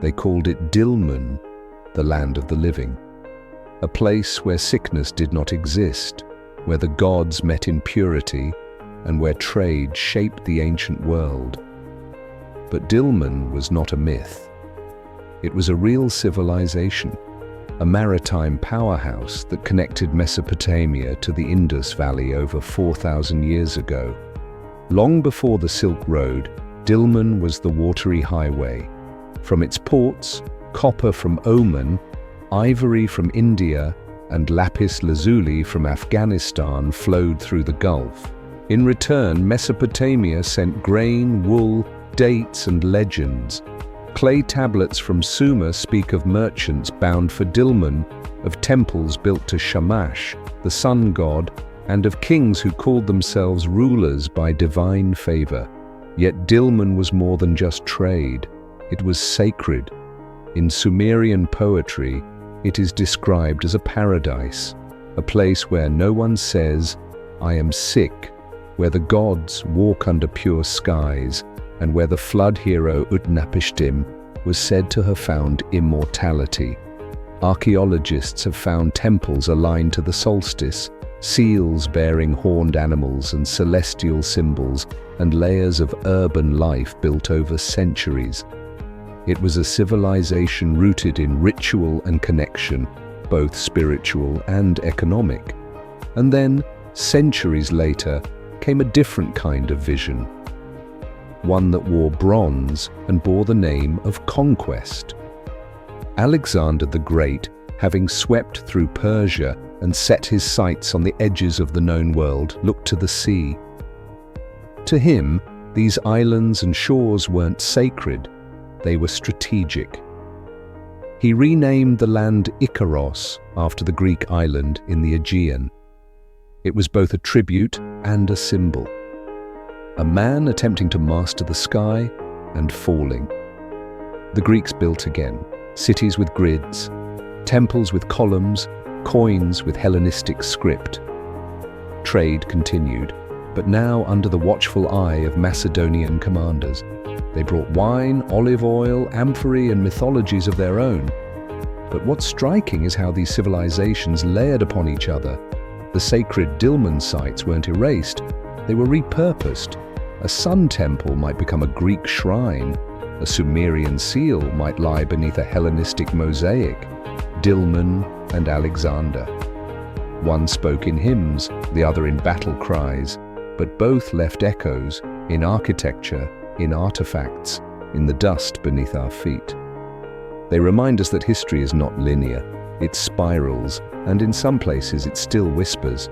They called it Dilmun, the land of the living, a place where sickness did not exist, where the gods met in purity, and where trade shaped the ancient world. But Dilmun was not a myth. It was a real civilization, a maritime powerhouse that connected Mesopotamia to the Indus Valley over 4,000 years ago. Long before the Silk Road, Dilmun was the watery highway. From its ports, copper from Oman, ivory from India, and lapis lazuli from Afghanistan flowed through the Gulf. In return, Mesopotamia sent grain, wool, dates, and legends. Clay tablets from Sumer speak of merchants bound for Dilmun, of temples built to Shamash, the sun god, and of kings who called themselves rulers by divine favor. Yet Dilmun was more than just trade. It was sacred. In Sumerian poetry, it is described as a paradise, a place where no one says, "I am sick," where the gods walk under pure skies, and where the flood hero Utnapishtim was said to have found immortality. Archaeologists have found temples aligned to the solstice, seals bearing horned animals and celestial symbols, and layers of urban life built over centuries. It was a civilization rooted in ritual and connection, both spiritual and economic. And then, centuries later, came a different kind of vision. One that wore bronze and bore the name of conquest. Alexander the Great, having swept through Persia and set his sights on the edges of the known world, looked to the sea. To him, these islands and shores weren't sacred, they were strategic. He renamed the land Icaros after the Greek island in the Aegean. It was both a tribute and a symbol. A man attempting to master the sky and falling. The Greeks built again, cities with grids, temples with columns, coins with Hellenistic script. Trade continued, but now under the watchful eye of Macedonian commanders. They brought wine, olive oil, amphorae, and mythologies of their own. But what's striking is how these civilizations layered upon each other. The sacred Dilmun sites weren't erased, they were repurposed. A sun temple might become a Greek shrine. A Sumerian seal might lie beneath a Hellenistic mosaic. Dilmun and Alexander. One spoke in hymns, the other in battle cries, but both left echoes in architecture, in artifacts, in the dust beneath our feet. They remind us that history is not linear. It spirals, and in some places it still whispers.